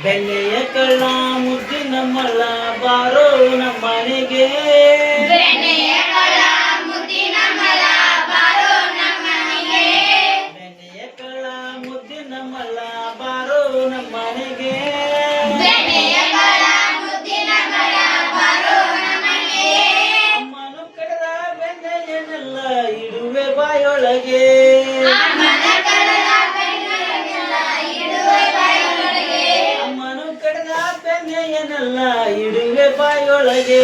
ಬೆಣ್ಣೆಯ ಕಳ್ಳ ಮುದ್ದಿನ ಮಳ್ಳ ಬಾರೋ ನಮ್ಮನೆಗೆ ಬೆಣ್ಣೆಯ ಕಳ್ಳ ಮುದ್ದಿನ ಮಳ್ಳ ಬಾರೋ ನಮ್ಮನೆಗೆ ಬೆಣ್ಣೆಯ ಕಳ್ಳ ಮುದ್ದಿನ ಮಳ್ಳ ಬಾರೋ ನಮ್ಮನೆಗೆ ಬೆಣ್ಣೆಯ ಕಳ್ಳ ಮುದ್ದಿನ ಮಳ್ಳ ಬಾರೋ ನಮ್ಮನೆಗೆ ಅಮ್ಮನು ಕಡದ ಬೆಣ್ಣೆಯನ್ನೆಲ್ಲ ಇಡುವೆ ಬಾಯೊಳಗೆ ಅಮ್ಮನ ಕಡದ ಬೆಣ್ಣೆಯನ್ನೆಲ್ಲ ಇಡುವೆ ಬಾಯೊಳಗೆ ಅಮ್ಮನು ಕಡದ ಬೆಣ್ಣೆಯನ್ನೆಲ್ಲ ಇಡುವೆ ಬಾಯೊಳಗೆ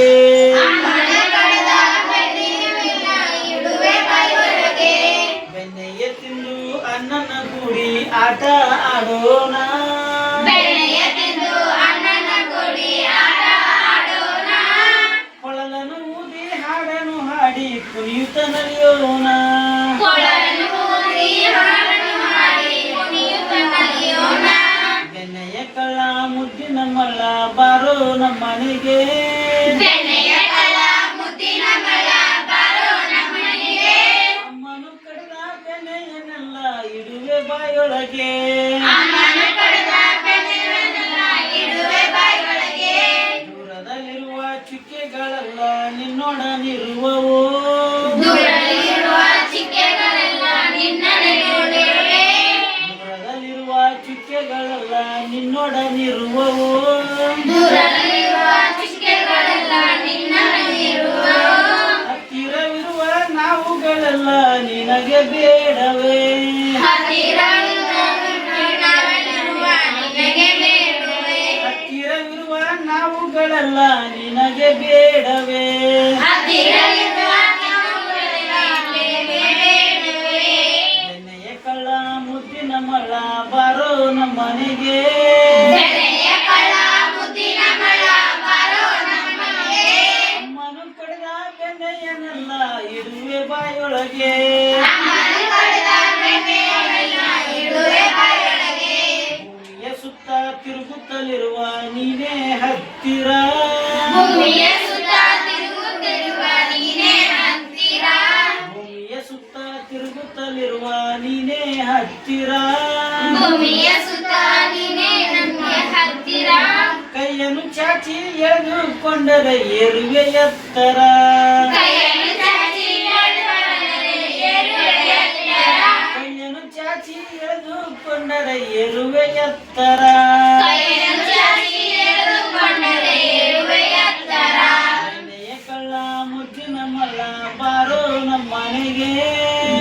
ಅಮ್ಮನ ಕಡದ ಬೆಣ್ಣೆಯನ್ನೆಲ್ಲ ಇಡುವೆ ಬಾಯೊಳಗೆ ಬೆಣ್ಣೆಯ ತಿಂದು ಅನ್ನನ ಕೂಡಿ ಆಟ ಆಡೋಣ ಬೆಣ್ಣೆಯ ತಿಂದು ಅನ್ನನ ಕೂಡಿ ಆಟ ಆಡೋಣ ಕೊಳಲನ್ನು ಊದಿ ಹಾಡನ್ನು ಹಾಡಿ ಕುಣಿಯುತ್ತ ನಡೆಯೋಣ ಕೊಳಲನ್ನು ಊದಿ ಹಾಡನ್ನು ಹಾಡಿ ಕುಣಿಯುತ್ತ ನಡೆಯೋಣ ಬೆಣ್ಣೆಯ ಕಳ್ಳ ಮುದ್ದಿನ ಮಳ್ಳ ಬಾರೋ ನಮ್ಮನೆಗೆ ಬೆಣ್ಣೆಯ ಕಳ್ಳ ಮುದ್ದಿನ ಮಳ್ಳ ಬಾರೋ ನಮ್ಮನೆಗೆ ಅಮ್ಮನು ಕಡದ ಬೆಣ್ಣೆಯನ್ನೆಲ್ಲ ಇಡುವೆ ಬಾಯೊಳಗೆ ಅಮ್ಮನ ಕಡದ ಬೆಣ್ಣೆಯನ್ನೆಲ್ಲ ಇಡುವೆ ಬಾಯೊಳಗೆ ದೂರದಲ್ಲಿರುವ ಚುಕ್ಕೆಗಳೆಲ್ಲ ನಿನ್ನೊಡನಿರುವವು ದೂರದಲ್ಲಿರುವ ಚಿಕ್ಕೆಗಳೆಲ್ಲ ನಿನ್ನಡೆ ನೋಡಿರುವೆ ದೂರದಲ್ಲಿರುವ ಚುಕ್ಕೆಗಳೆಲ್ಲ ನಿನ್ನೊಡನಿರುವವು ದೂರದಲ್ಲಿರುವ ಚಿಕ್ಕೆಗಳೆಲ್ಲ ನಿನ್ನಲ್ಲಿರುವ ಹತ್ತಿರವಿರುವ ನಾವುಗಳೆಲ್ಲ ನಿನಗೆ ಬೇಡವೇ ಹತ್ತಿರವಿರುವ ನಿನಗೆ ಬೇಡುವೆ ಹತ್ತಿರವಿರುವ ನಾವುಗಳೆಲ್ಲ ನಿನಗೆ ಬೇಡವೇ ಹತ್ತಿರವಿರುವ ನಾವುಗಳೆಲ್ಲ ನಿನಗೆ ಬೇಡುವೆ ಬೆಣ್ಣೆಯ ಕಳ್ಳ ಮುದ್ದಿನ ಮಳ್ಳ ಬಾರೋ ನಮ್ಮನೆಗೆ ಬೆಣ್ಣೆಯ ಕಳ್ಳ ಮುದ್ದಿನ ಮಳ್ಳ ಬಾರೋ ನಮ್ಮನೆಗೆ ಅಮ್ಮನು ಕಡದ ಬೆಣ್ಣೆಯನ್ನೆಲ್ಲ ಇಡುವೆ ಬಾಯೊಳಗೆ ಅಮ್ಮನ ಕಡದ ಬೆಣ್ಣೆಯನ್ನೆಲ್ಲ ಇಡುವೆ ಬಾಯೊಳಗೆ ಭೂಮಿಯ ಸುತ್ತ ತಿರುಗುತ್ತಲಿರುವ ನೀನೇ ಹತ್ತಿರ ಭೂಮಿಯ ಸುತ್ತ ತಿರುಗುತ್ತಿರುವ ನೀನೇ ಹತ್ತಿರ ಭೂಮಿಯ ಸುತ್ತ ತಿರುಗುತ್ತಲಿರುವ ನೀನೇ ಹತ್ತಿರ ಭೂಮಿಯ ಸುತ್ತ ನೀನೇ ನಮಗೆ ಹತ್ತಿರ ಕೈಯನ್ನು ಚಾಚಿ ಎಳೆದುಕೊಂಡರೆ ಏರುವೆ ಎತ್ತರ ಕೈಯನ್ನು ಚಾಚಿ ಎಳೆದುಕೊಂಡರೆ ಏರುವೆ ಎತ್ತರ ಕೈಯನ್ನು ಚಾಚಿ ಎಳೆದುಕೊಂಡರೆ ಏರುವೆ ಎತ್ತರ ಕೈಯನ್ನು ಚಾಚಿ ಎಳೆದುಕೊಂಡರೆ ಏರುವೆ ಎತ್ತರ ಬೆಣ್ಣೆಯ ಕಳ್ಳ ಮುದ್ದಿನ ಮಳ್ಳ ಬಾರೋ ನಮ್ಮನೆಗೆ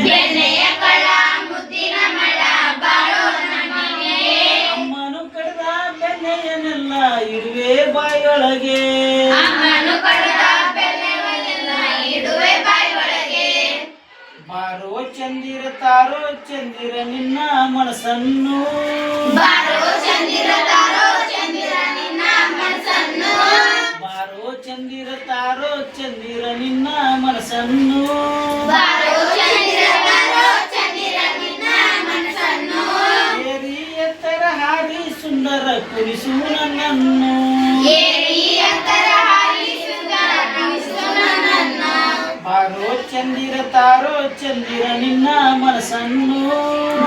ಬೆಣ್ಣೆಯ ಕಳ್ಳ ಮುದ್ದಿನ ಮಳ್ಳ ಬಾರೋ ನಮ್ಮನೆಗೆ ಅಮ್ಮನು ಕಡದ ಬೆಣ್ಣೆಯನ್ನೆಲ್ಲ ಇಡುವೆ ಬಾಯೊಳಗೆ ಅಮ್ಮನು ಕಡದ ಬೆಣ್ಣೆಯನ್ನೆಲ್ಲ ಇಡುವೆ ಬಾಯೊಳಗೆ ಬಾರೋ ಚಂದಿರ ತಾರೋ ಚಂದಿರ ನಿನ್ನ ಮನಸ್ಸನ್ನು ಬಾರೋ ಚಂದಿರ ತಾರೋ ಚಂದಿರ ನಿನ್ನ ಮನಸ್ಸನ್ನು ಬಾರೋ ಚಂದಿರ ತಾರೋ ಚಂದಿರ ನಿನ್ನ ಮನಸ್ಸನ್ನು ಬಾರೋ ಚಂದಿರ ತಾರೋ ಚಂದಿರ ನಿನ್ನ ಮನಸ್ಸನ್ನು ಏರಿ ಎತ್ತರ ಹಾರಿ ಸುಂದರ ಕುಣಿಸು ನನ್ನನ್ನು ಏರಿ ಎತ್ತರ ಹಾರಿ ಸುಂದರ ಕುಣಿಸು ನನ್ನನ್ನು ಬಾರೋ ಚಂದಿರ ತಾರೋ ಚಂದಿರ ನಿನ್ನ ಮನಸ್ಸನ್ನು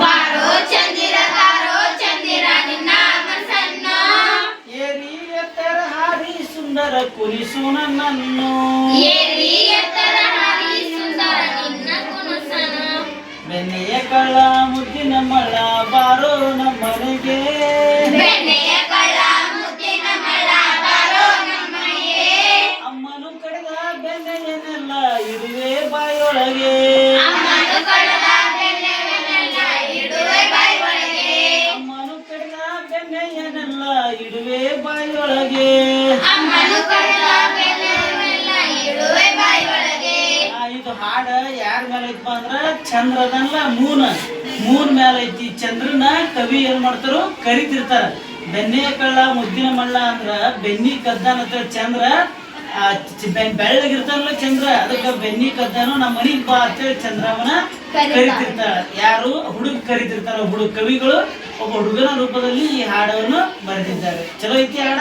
ಬಾರೋ ಚಂದಿರ ತಾರೋ ಚಂದಿರ ನಿನ್ನ ಮನಸ್ಸನ್ನು ಏರಿ ಎತ್ತರ ಹಾರಿ ಸುಂದರ ಕುಣಿಸು ನನ್ನನ್ನು ಏರಿ ಎತ್ತರ ಹಾರಿ ಸುಂದರ ನಿನ್ನ ಕುಣಿಸನು ಬೆಣ್ಣೆಯ ಕಳ್ಳ ಮುದ್ದಿನ ಮಳ್ಳ ಬಾರೋ ನಮ್ಮನೆಗೆ ಬೆಣ್ಣೆಯ ಕಳ್ಳ ಮುದ್ದಿನ ಮಳ್ಳ ಬಾರೋ ನಮ್ಮನೆಗೆ ಅಮ್ಮನು ಕಡದ ಬೆಣ್ಣೆಯನ್ನೆಲ್ಲ ಇಡುವೆ ಬಾಯೊಳಗೆ ಅಮ್ಮನು ಕಡದ ಬೆಣ್ಣೆಯನ್ನೆಲ್ಲ ಇಡುವೆ ಬಾಯೊಳಗೆ ಅಮ್ಮನು ಕಡದ ಬೆಣ್ಣೆಯನ್ನೆಲ್ಲ ಇಡುವೆ ಬಾಯೊಳಗೆ ಅಮ್ಮನು ಕಡದ ಬೆಣ್ಣೆಯನ್ನೆಲ್ಲ ಇಡುವೆ ಬಾಯೊಳಗೆ ಇದು ಹಾಡ ಯಾರ ಮೇಲೆ ಐತಪ್ಪ ಅಂದ್ರ ಚಂದ್ರದಲ್ಲ ಮೂನ್ ಮೇಲೆ ಐತಿ ಚಂದ್ರನ ಕವಿ ಏನ್ ಮಾಡ್ತಾರೋ ಕರಿತಿರ್ತಾರ ಬೆಣ್ಣೆಯ ಕಳ್ಳ ಮುದ್ದಿನ ಮಳ್ಳ ಅಂದ್ರ ಬೆನ್ನಿ ಕದ್ದಾನ ಅಂತ ಚಂದ್ರ ಬೆಳ್ಳಗಿರ್ತಾನಲ್ಲ ಚಂದ್ರ ಅದಕ್ಕೆ ಬೆನ್ನಿ ಕದ್ದಾನು ನಮ್ಮ ಮನಿಗ್ ಬಾ ಅಂತೇಳಿ ಚಂದ್ರಮ್ಮನ ಕರಿತಿರ್ತಾರ ಯಾರು ಹುಡುಗ ಕರಿತಿರ್ತಾರ ಹುಡುಗ ಕವಿಗಳು ಒಬ್ಬ ಹುಡುಗನ ರೂಪದಲ್ಲಿ ಈ ಹಾಡವನ್ನು ಬರೆದಿದ್ದಾರೆ ಚಲೋ ಐತಿ ಹಾಡ